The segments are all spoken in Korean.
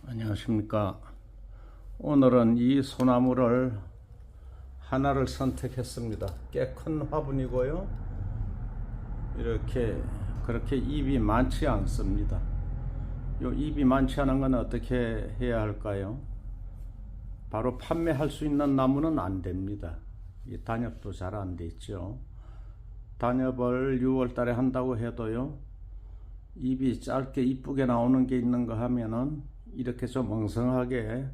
안녕하십니까. 오늘은 이 소나무를 하나를 선택했습니다. 꽤 큰 화분이고요. 이렇게 그렇게 잎이 많지 않습니다. 요 잎이 많지 않은 건 어떻게 해야 할까요? 바로 판매할 수 있는 나무는 안 됩니다. 이 단엽도 잘 안 돼 있죠. 단엽을 6월 달에 한다고 해도요, 잎이 짧게 이쁘게 나오는 게 있는가 하면은 이렇게 좀 엉성하게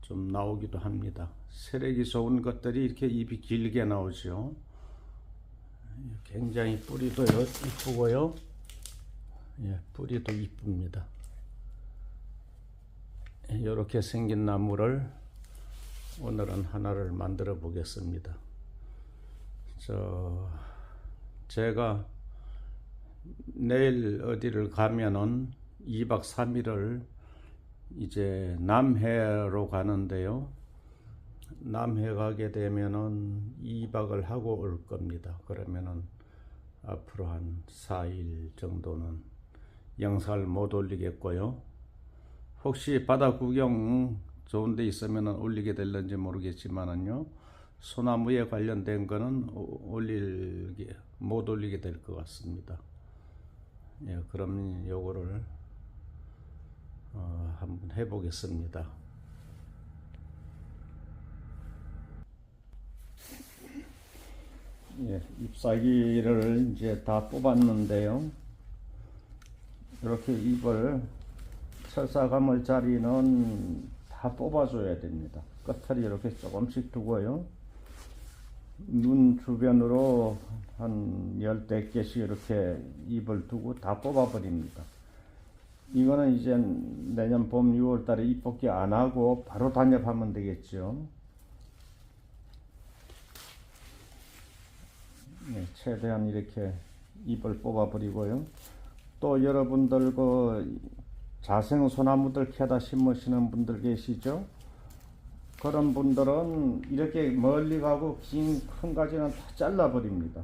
좀 나오기도 합니다. 세력이 좋은 것들이 이렇게 잎이 길게 나오죠. 굉장히 뿌리도 이쁘고요. 뿌리도 이쁩니다. 이렇게 생긴 나무를 오늘은 하나를 만들어 보겠습니다. 제가 내일 어디를 가면은 2박 3일을 이제 남해로 가는데요. 남해 가게 되면은 2박을 하고 올 겁니다. 그러면은 앞으로 한 4일 정도는 영상을 못 올리겠고요. 혹시 바다 구경 좋은 데 있으면 올리게 될는지 모르겠지만은요, 소나무에 관련된 거는 못 올리게 될 것 같습니다. 그럼 요거를 한번 해보겠습니다. 잎사귀를 이제 다 뽑았는데요. 이렇게 잎을 철사감을 자리는 다 뽑아줘야 됩니다. 끝을 이렇게 조금씩 두고요. 눈 주변으로 한 10-100개씩 이렇게 잎을 두고 다 뽑아버립니다. 이거는 이제 내년 봄 6월 달에 잎 뽑기 안 하고 바로 단엽하면 되겠죠. 최대한 이렇게 잎을 뽑아버리고요. 또 여러분들 자생 소나무들 캐다 심으시는 분들 계시죠? 그런 분들은 이렇게 멀리 가고 큰 가지는 다 잘라버립니다.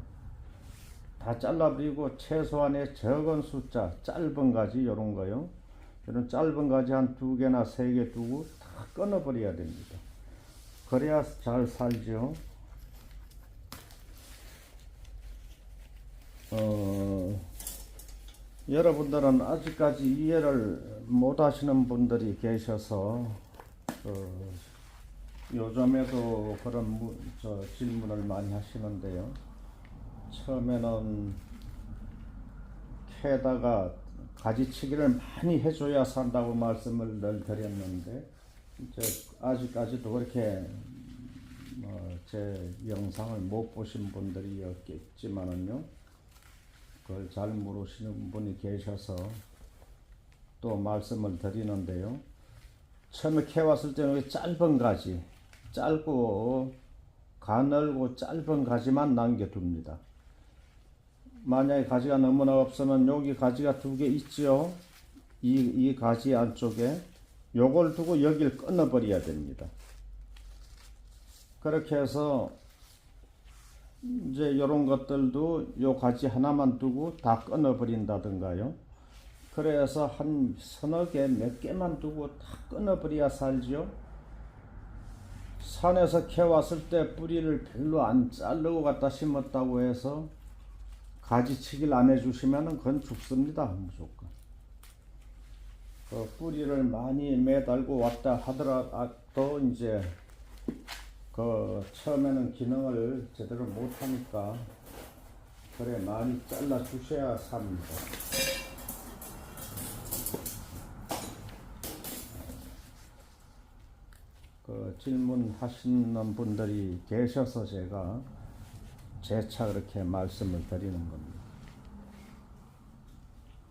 다 잘라버리고 최소한의 적은 숫자, 짧은 가지 요런 거요. 이런 짧은 가지 한 2개나 3개 두고 다 끊어버려야 됩니다. 그래야 잘 살죠. 여러분들은 아직까지 이해를 못 하시는 분들이 계셔서 요즘에도 그런 질문을 많이 하시는데요. 처음에는 캐다가 가지치기를 많이 해줘야 산다고 말씀을 늘 드렸는데, 아직까지도 그렇게 제 영상을 못 보신 분들이 있겠지만은요, 그걸 잘 모르시는 분이 계셔서 또 말씀을 드리는데요. 처음에 캐왔을 때는 짧은 가지, 짧고 가늘고 짧은 가지만 남겨둡니다. 만약에 가지가 너무나 없으면 여기 가지가 2개 있죠. 이 가지 안쪽에 요걸 두고 여기를 끊어버려야 됩니다. 그렇게 해서 이제 요런 것들도 요 가지 하나만 두고 다 끊어버린다든가요. 그래서 한 서너 개, 몇 개만 두고 다 끊어버려야 살죠. 산에서 캐왔을 때 뿌리를 별로 안 자르고 갖다 심었다고 해서 가지치기를 안 해주시면 그건 죽습니다. 무조건. 뿌리를 많이 매달고 왔다 하더라도 이제 처음에는 기능을 제대로 못하니까 그래 많이 잘라 주셔야 삽니다. 질문하시는 분들이 계셔서 제가 재차 그렇게 말씀을 드리는 겁니다.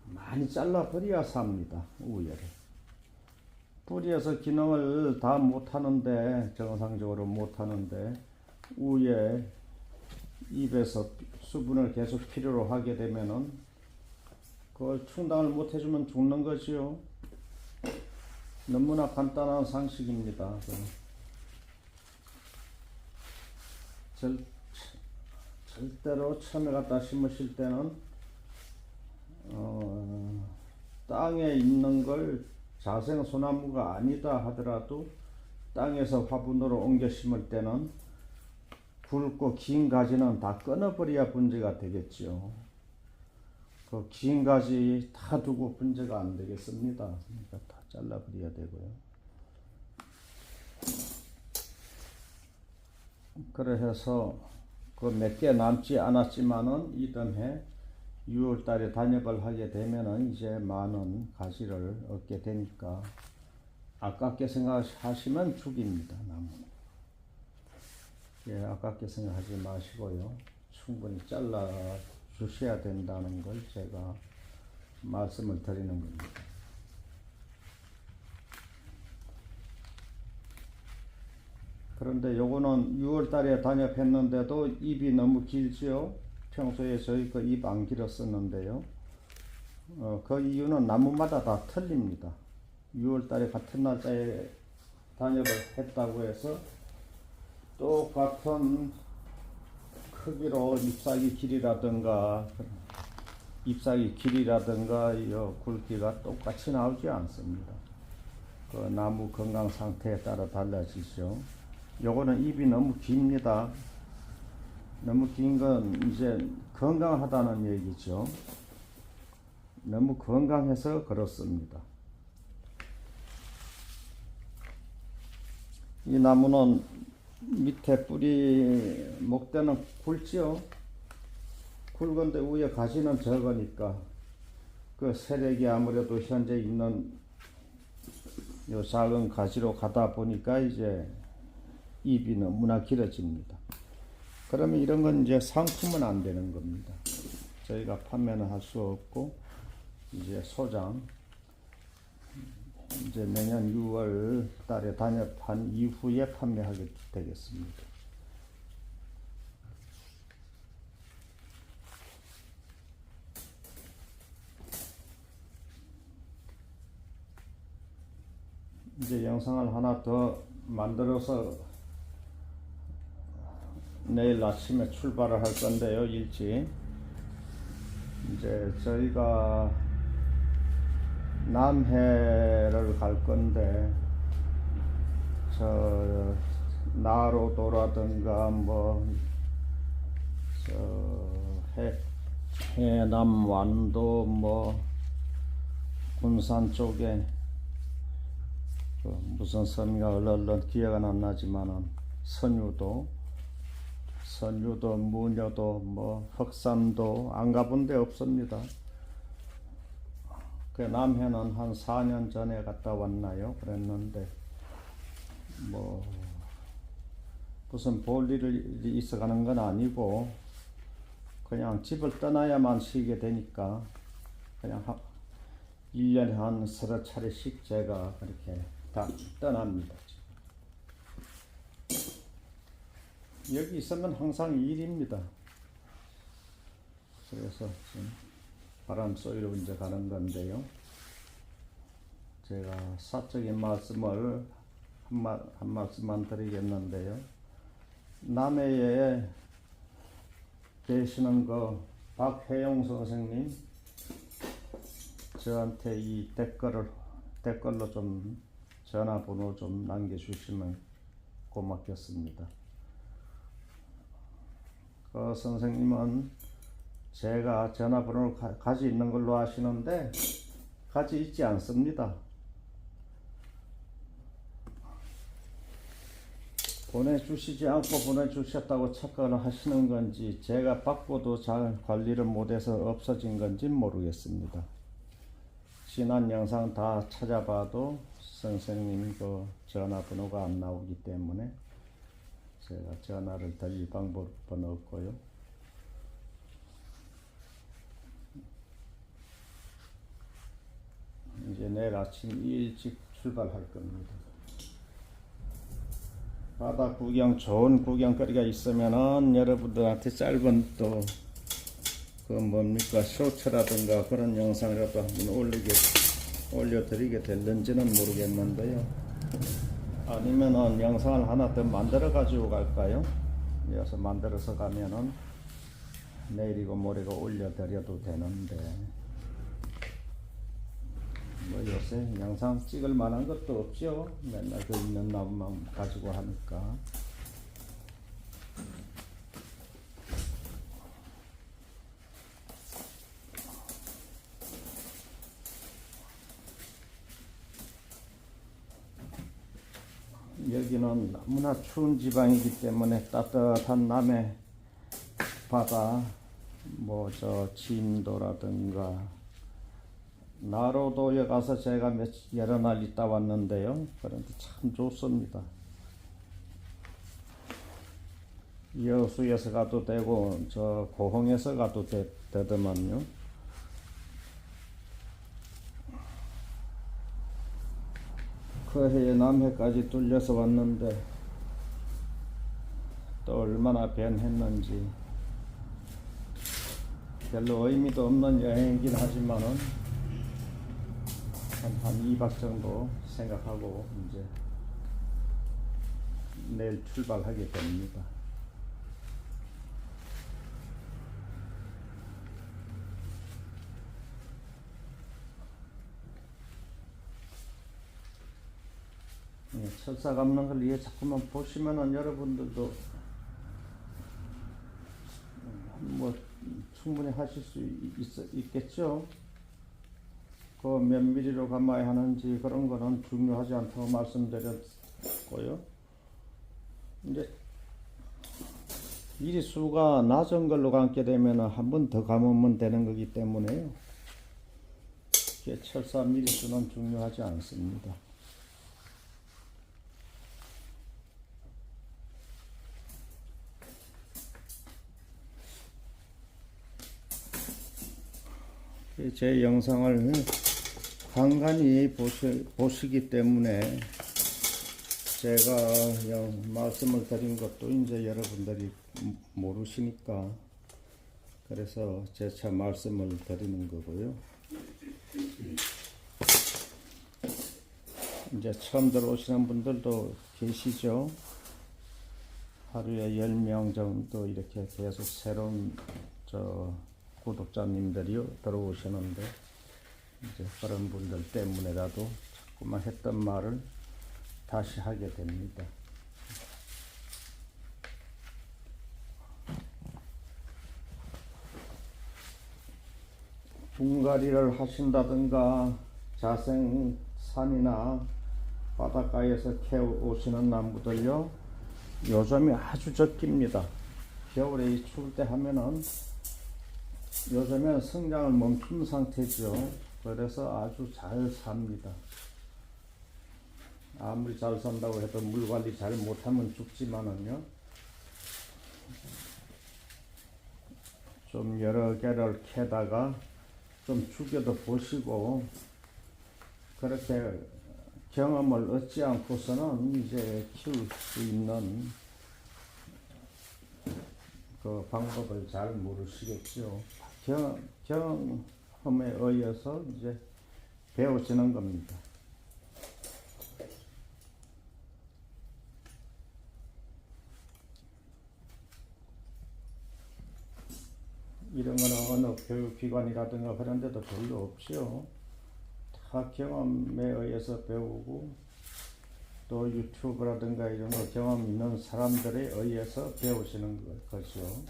많이 잘라버려야 삽니다. 우열을. 뿌리에서 기능을 다 못하는데, 정상적으로 못하는데, 우에 입에서 수분을 계속 필요로 하게 되면은 그걸 충당을 못해주면 죽는 거지요. 너무나 간단한 상식입니다. 절대로 처음에 갖다 심으실 때는 땅에 있는 걸 자생 소나무가 아니다 하더라도 땅에서 화분으로 옮겨 심을 때는 굵고 긴 가지는 다 끊어버려야 분재가 되겠죠. 그 긴 가지 다 두고 분재가 안 되겠습니다. 그러니까 다 잘라버려야 되고요. 그래서 그 몇 개 남지 않았지만은 이번 해 6월 달에 단엽을 하게 되면은 이제 많은 가지를 얻게 되니까 아깝게 생각하시면 죽입니다. 나무는. 예, 아깝게 생각하지 마시고요. 충분히 잘라 주셔야 된다는 걸 제가 말씀을 드리는 겁니다. 그런데 요거는 6월 달에 단엽했는데도 잎이 너무 길지요. 평소에 저희 그 잎 안 길었었는데요. 그 이유는 나무마다 다 틀립니다. 6월 달에 같은 날짜에 단엽을 했다고 해서 똑같은 크기로 잎사귀 길이라든가 굵기가 똑같이 나오지 않습니다. 그 나무 건강 상태에 따라 달라지죠. 요거는 잎이 너무 깁니다. 너무 긴 건 이제 건강하다는 얘기죠. 너무 건강해서 그렇습니다. 이 나무는 밑에 뿌리 목대는 굵지요. 굵은데 위에 가지는 적으니까 그 세력이 아무래도 현재 있는 요 작은 가지로 가다 보니까 이제 잎이 너무나 길어집니다. 그러면 이런 건 이제 상품은 안 되는 겁니다. 저희가 판매는 할 수 없고 이제 소장 이제 내년 6월 달에 단엽한 이후에 판매하게 되겠습니다. 이제 영상을 하나 더 만들어서 내일 아침에 출발을 할 건데요. 일찍 이제 저희가 남해를 갈 건데 저 나로도라든가 해남 완도 군산 쪽에 무슨 섬인가 얼른 기억은 안 나지만은 선유도 무녀도 흑산도 안 가본 데 없습니다. 그 남해는 한 4년 전에 갔다 왔나요? 그랬는데 무슨 볼 일이 있어 가는 건 아니고 그냥 집을 떠나야만 쉬게 되니까 그냥 1년에 한 서너 차례씩 제가 그렇게 다 떠납니다. 여기 있으면 항상 일입니다. 그래서 지금 바람 쏘이러 이제 가는 건데요. 제가 사적인 말씀을 한 말씀만 드리겠는데요. 남해에 계시는 그 박혜용 선생님 저한테 이 댓글로 좀 전화번호 좀 남겨주시면 고맙겠습니다. 그 선생님은 제가 전화번호를 가지고 있는 걸로 아시는데 가지고 있지 않습니다. 보내주시지 않고 보내주셨다고 착각을 하시는 건지 제가 받고도 잘 관리를 못해서 없어진 건지 모르겠습니다. 지난 영상 다 찾아봐도 선생님 그 전화번호가 안 나오기 때문에 제가 전화를 드릴 방법은 없고요. 이제 내일 아침 일찍 출발할 겁니다. 바다 구경, 좋은 구경거리가 있으면은 여러분들한테 짧은 또 쇼츠라든가 그런 영상이라도 한번 올려드리게 될는지는 모르겠는데요. 아니면은 영상을 하나 더 만들어 가지고 갈까요? 이어서 만들어서 가면은 내일이고 모레고 올려드려도 되는데 뭐 요새 영상 찍을 만한 것도 없죠. 맨날 그 있는 나무만 가지고 하니까. 여기는 너무나 추운 지방이기 때문에 따뜻한 남해 바다, 뭐 저 진도라든가 나로도에 가서 제가 여러 날 있다 왔는데요. 그런데 참 좋습니다. 여수에서 가도 되고 저 고흥에서 가도 되더만요. 그 해에 남해까지 뚫려서 왔는데 또 얼마나 변했는지. 별로 의미도 없는 여행이긴 하지만은 한 2박 정도 생각하고 이제 내일 출발하게 됩니다. 철사 감는 걸 이해 자꾸만 보시면은 여러분들도 뭐 충분히 하실 수 있겠죠. 그 몇 미리로 감아야 하는지 그런 거는 중요하지 않다고 말씀드렸고요. 이제 미리수가 낮은 걸로 감게 되면 한 번 더 감으면 되는 거기 때문에요. 철사 미리수는 중요하지 않습니다. 제 영상을 간간히 보시기 때문에 제가 말씀을 드린 것도 이제 여러분들이 모르시니까 그래서 재차 말씀을 드리는 거고요. 이제 처음 들어오시는 분들도 계시죠. 하루에 10명 정도 이렇게 계속 새로운 구독자님들이 들어오시는데 이제 그런 분들 때문에라도 자꾸만 했던 말을 다시 하게 됩니다. 분갈이를 하신다든가 자생산이나 바닷가에서 캐오시는 나무들요, 요즘에 아주 적깁니다. 겨울에 추울 때 하면은 요즘에는 성장을 멈춘 상태죠. 그래서 아주 잘 삽니다. 아무리 잘 산다고 해도 물 관리 잘 못하면 죽지만은요, 좀 여러 개를 캐다가 좀 죽여도 보시고 그렇게 경험을 얻지 않고서는 이제 키울 수 있는 그 방법을 잘 모르시겠죠. 경험에 의해서 이제 배우시는 겁니다. 이런 거는 어느 교육기관이라든가 그런 데도 별로 없죠. 다 경험에 의해서 배우고 또 유튜브라든가 이런 거 경험 있는 사람들에 의해서 배우시는 거죠.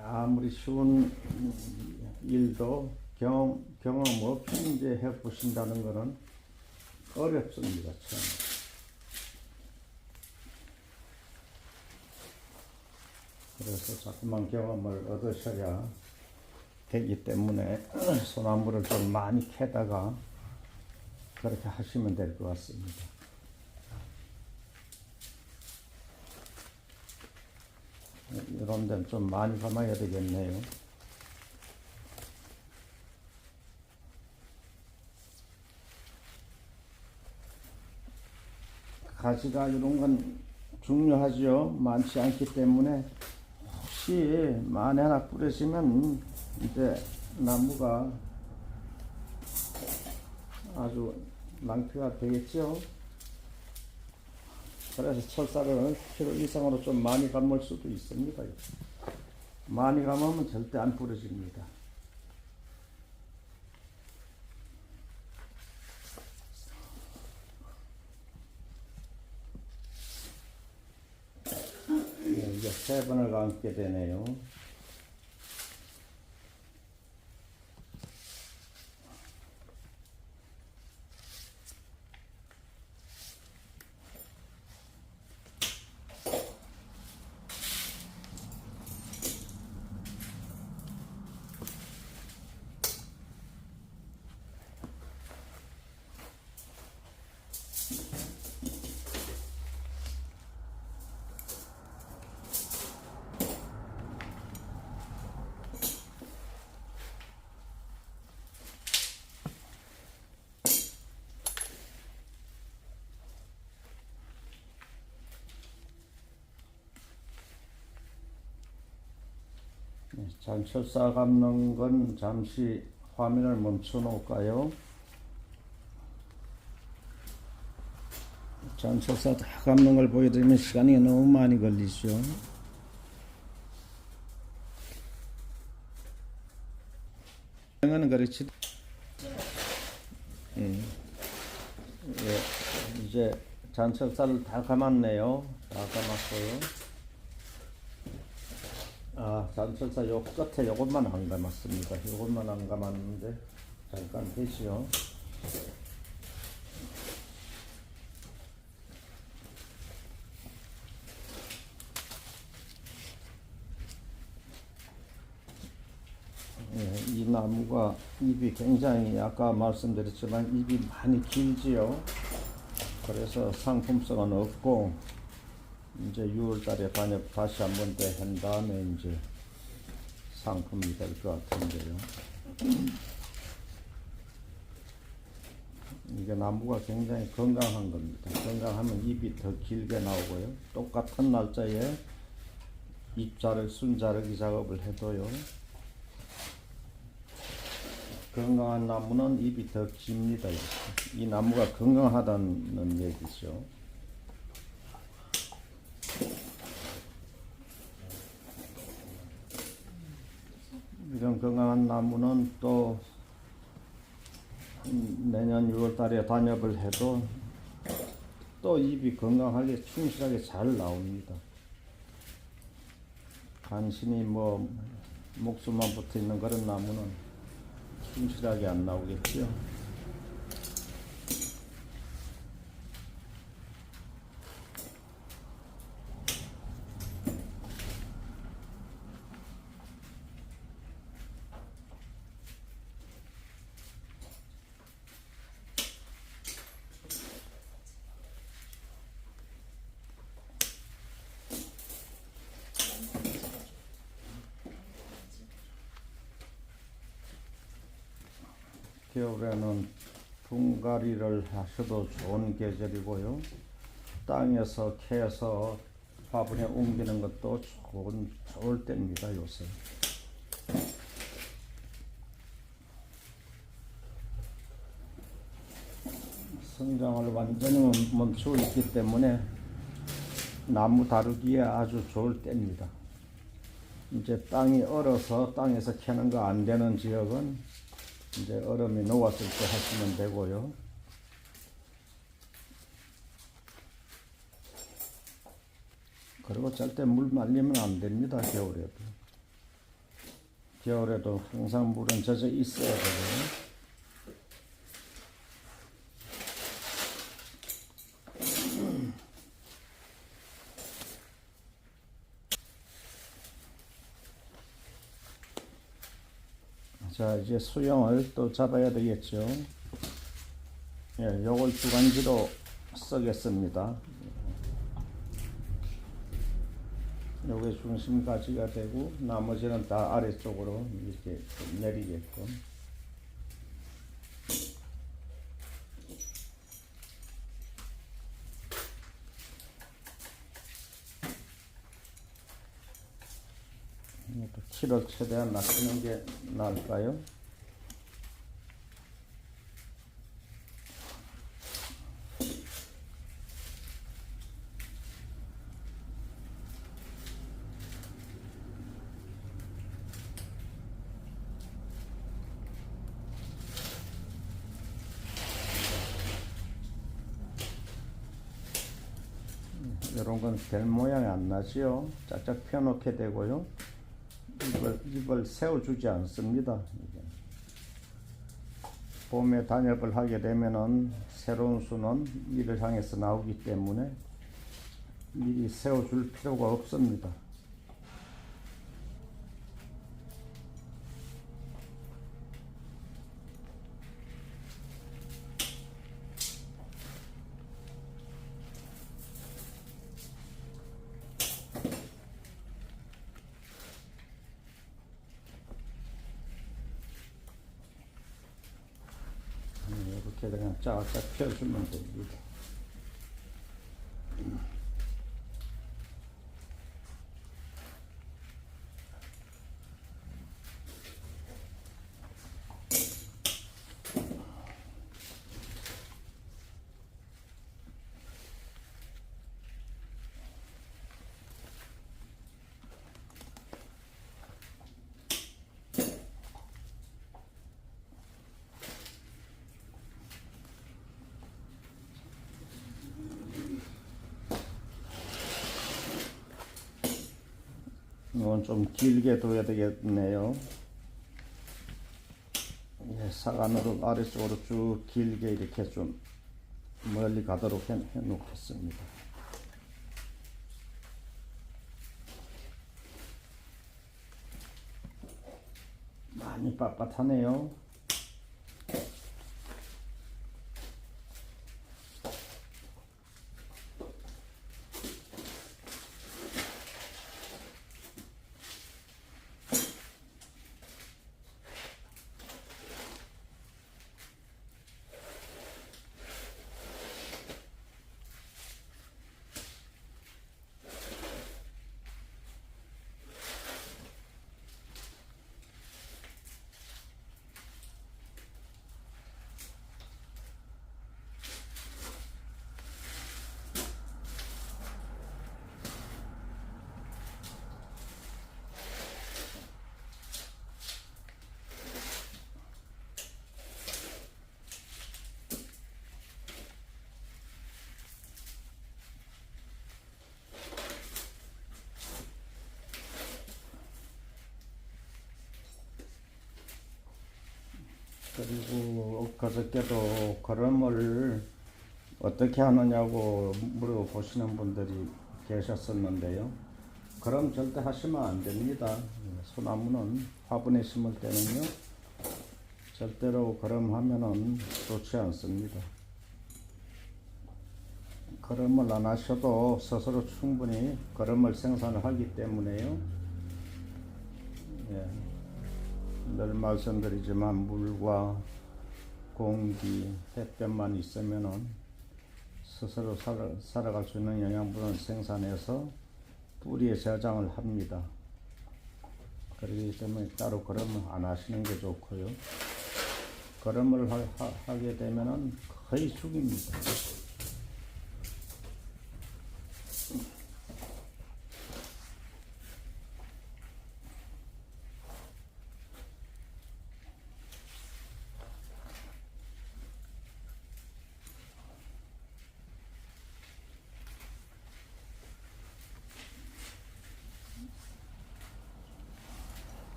아무리 쉬운 일도 경험 없이 이제 해보신다는 것은 어렵습니다. 참. 그래서 자꾸만 경험을 얻으셔야 되기 때문에 소나무를 좀 많이 캐다가 그렇게 하시면 될 것 같습니다. 이런 데는 좀 많이 감아야 되겠네요. 가지가 이런 건 중요하죠. 많지 않기 때문에 혹시 만에 하나 뿌리시면 이제 나무가 아주 낭패가 되겠죠. 그래서 철사를 필요 이상으로 좀 많이 감을 수도 있습니다. 많이 감으면 절대 안 부러집니다. 네, 이제 3번을 감게 되네요. 잔철사 감는 건 잠시 화면을 멈춰 놓을까요? 잔철사 다 감는 걸 보여드리면 시간이 너무 많이 걸리죠. 이거는 그렇지. 이제 잔철사를 다 감았네요. 다 감았어요. 잔철사 요 끝에 요것만 안 감았습니다. 요것만 안 감았는데 잠깐 되지요. 이 나무가 잎이 굉장히 아까 말씀드렸지만 잎이 많이 길지요. 그래서 상품성은 없고 이제 6월달에 다시 한 번 더 한 다음에 이제 상품이 될 것 같은데요. 이게 나무가 굉장히 건강한 겁니다. 건강하면 잎이 더 길게 나오고요. 똑같은 날짜에 순자르기 작업을 해도요. 건강한 나무는 잎이 더 깁니다. 이 나무가 건강하다는 얘기죠. 이런 건강한 나무는 또 내년 6월달에 단엽을 해도 또 잎이 건강하게 충실하게 잘 나옵니다. 간신히 목숨만 붙어 있는 그런 나무는 충실하게 안 나오겠죠. 겨울에는 분갈이를 하셔도 좋은 계절이고요. 땅에서 캐서 화분에 옮기는 것도 좋을 때입니다. 요새. 성장을 완전히 멈추고 있기 때문에 나무 다루기에 아주 좋을 때입니다. 이제 땅이 얼어서 땅에서 캐는 거 안 되는 지역은 이제 얼음이 녹았을 때 하시면 되고요. 그리고 절대 물 말리면 안 됩니다. 겨울에도. 겨울에도 항상 물은 젖어 있어야 되고요. 자, 이제 수영을 또 잡아야 되겠죠. 예, 요걸 주간지로 쓰겠습니다. 요게 중심가지가 되고 나머지는 다 아래쪽으로 이렇게 내리게끔. 키를 최대한 낮추는 게 나을까요? 이런 건 별 모양이 안 나지요. 짝짝 펴놓게 되고요. 입을 세워주지 않습니다. 봄에 단엽을 하게 되면은 새로운 수는 이를 향해서 나오기 때문에 미리 세워줄 필요가 없습니다. 이렇게 그냥 쫙쫙 펴주면 됩니다. 이건 좀 길게 둬야 되겠네요. 예, 사간으로 아래쪽으로 쭉 길게 이렇게 좀 멀리 가도록 해 놓겠습니다. 많이 빳빳하네요. 그리고 그저께도 걸음을 어떻게 하느냐고 물어보시는 분들이 계셨었는데요. 걸음 절대 하시면 안 됩니다. 소나무는 화분에 심을 때는요, 절대로 걸음하면은 좋지 않습니다. 걸음을 안 하셔도 스스로 충분히 걸음을 생산을 하기 때문에요. 예. 늘 말씀드리지만 물과 공기, 햇볕만 있으면은 스스로 살아갈 수 있는 영양분을 생산해서 뿌리에 저장을 합니다. 그렇기 때문에 따로 걸음을 안 하시는 게 좋고요. 걸음을 하게 되면은 거의 죽입니다.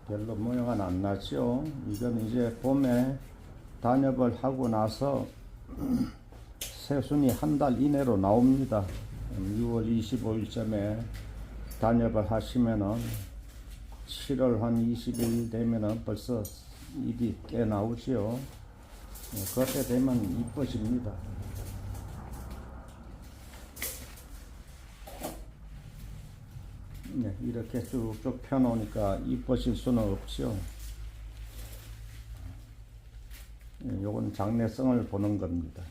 별로 모양은 안 나죠. 이건 이제 봄에 단엽을 하고 나서 새순이 한 달 이내로 나옵니다. 6월 25일쯤에 단엽을 하시면은 7월 한 20일 되면은 벌써 잎이 꽤 나오지요. 그때 되면 이뻐집니다. 네, 이렇게 쭉쭉 펴놓으니까 이뻐질 수는 없죠. 요건 장래성을 보는 겁니다.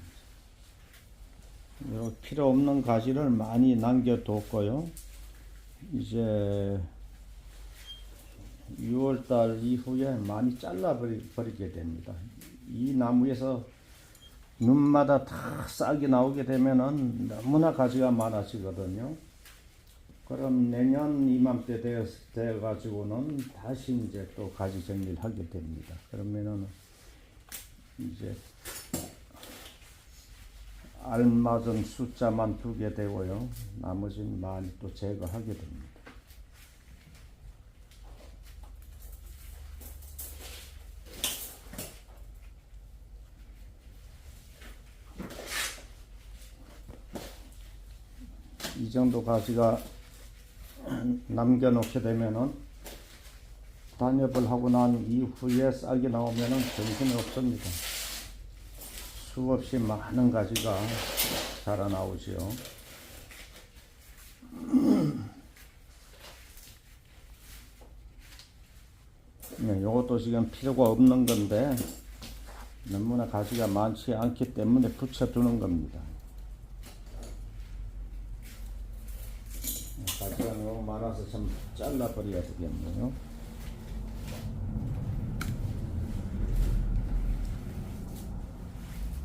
요 필요 없는 가지를 많이 남겨뒀고요. 이제 6월달 이후에 많이 잘라버리게 됩니다. 이 나무에서 눈마다 다 싹이 나오게 되면은 너무나 가지가 많아지거든요. 그럼 내년 이맘때 되어가지고는 다시 이제 또 가지 정리를 하게 됩니다. 그러면은 이제 알맞은 숫자만 두게 되고요. 나머지는 많이 또 제거하게 됩니다. 이 정도 가지가 남겨놓게 되면은 단엽을 하고 난 이후에 싹이 나오면은 정신이 없습니다. 수없이 많은 가지가 자라나오지요. 네, 요것도 지금 필요가 없는 건데 너무나 가지가 많지 않기 때문에 붙여두는 겁니다. 가지가 너무 많아서 좀 잘라버려야 되겠네요.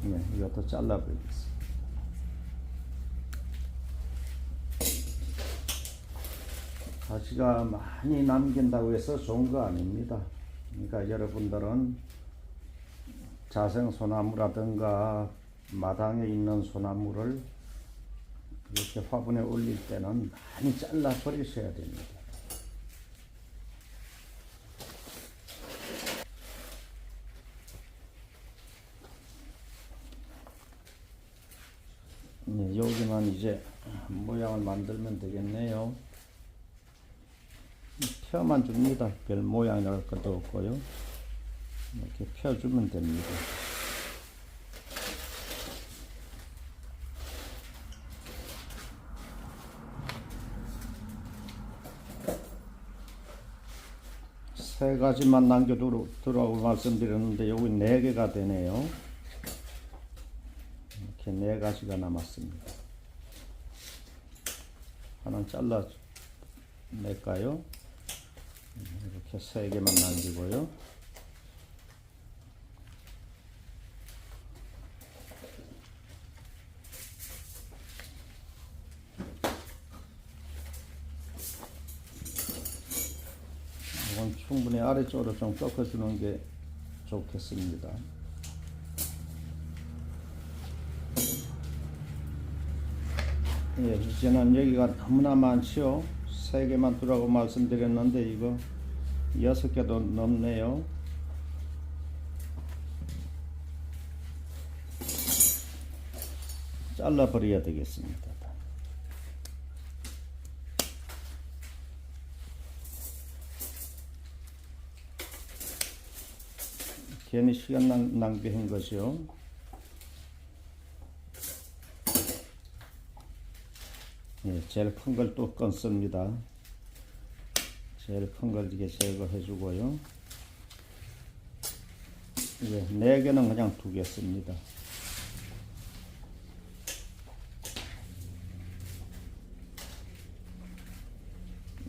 네, 이것도 잘라버리겠습니다. 가지가 많이 남긴다고 해서 좋은 거 아닙니다. 그러니까 여러분들은 자생소나무라든가 마당에 있는 소나무를 이렇게 화분에 올릴 때는 많이 잘라 버리셔야 됩니다. 네, 여기만 이제 모양을 만들면 되겠네요. 펴만 줍니다. 별 모양이랄 것도 없고요. 이렇게 펴주면 됩니다. 세 가지만 남겨두라고 말씀드렸는데 여기 네 개가 되네요. 이렇게 네 가지가 남았습니다. 하나는 잘라낼까요? 이렇게 세 개만 남기고요. 이건 충분히 아래쪽으로 좀 꺾어주는 게 좋겠습니다. 예, 이제는 여기가 너무나 많지요. 3개만 두라고 말씀드렸는데 이거 6개도 넘네요. 잘라버려야 되겠습니다. 괜히 시간 낭비한 것이요. 예, 제일 큰 걸 또 끊습니다. 제일 큰 걸 이게 제거해 주고요. 이제 4개는 그냥 두겠습니다.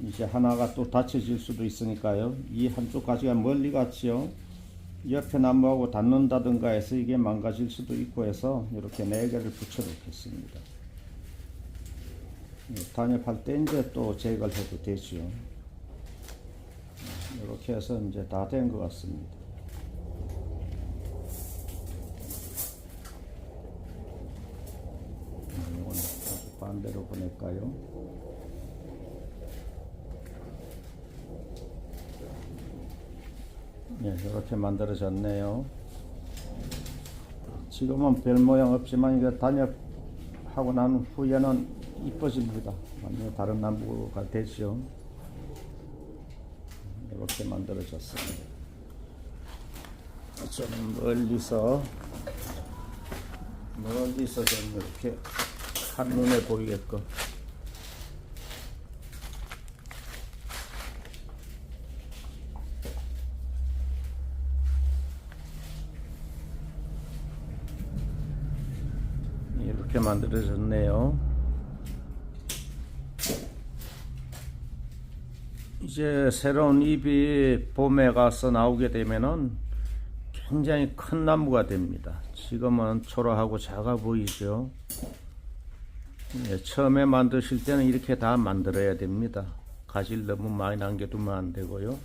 이제 하나가 또 다쳐질 수도 있으니까요. 이 한쪽 가지가 멀리 갔지요. 옆에 나무하고 닿는다든가 해서 이게 망가질 수도 있고 해서 이렇게 4개를 붙여 놓겠습니다. 단엽할 때 이제 또 제거를 해도 되지요. 이렇게 해서 이제 다 된 것 같습니다. 이건 아주 반대로 보낼까요? 네, 이렇게 만들어졌네요. 지금은 별 모양 없지만 이거 단엽하고 난 후에는 이뻐집니다. 완전히 다른 나무가 되죠. 이렇게 만들어졌습니다. 좀 멀리서 좀 이렇게 한눈에 보이게끔 이렇게 만들어졌네요. 이제 새로운 잎이 봄에 가서 나오게 되면은 굉장히 큰 나무가 됩니다. 지금은 초라하고 작아 보이죠. 예, 처음에 만드실 때는 이렇게 다 만들어야 됩니다. 가지를 너무 많이 남겨두면 안 되고요.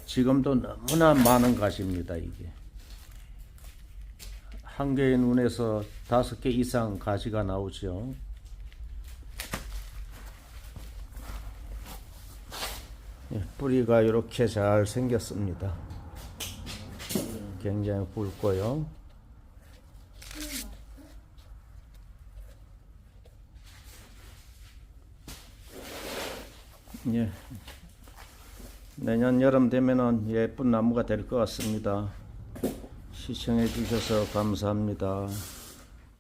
지금도 너무나 많은 가지입니다. 이게 한 개의 눈에서 5개 이상 가지가 나오죠. 예, 뿌리가 이렇게 잘 생겼습니다. 굉장히 굵고요. 예, 내년 여름 되면은 예쁜 나무가 될 것 같습니다. 시청해 주셔서 감사합니다.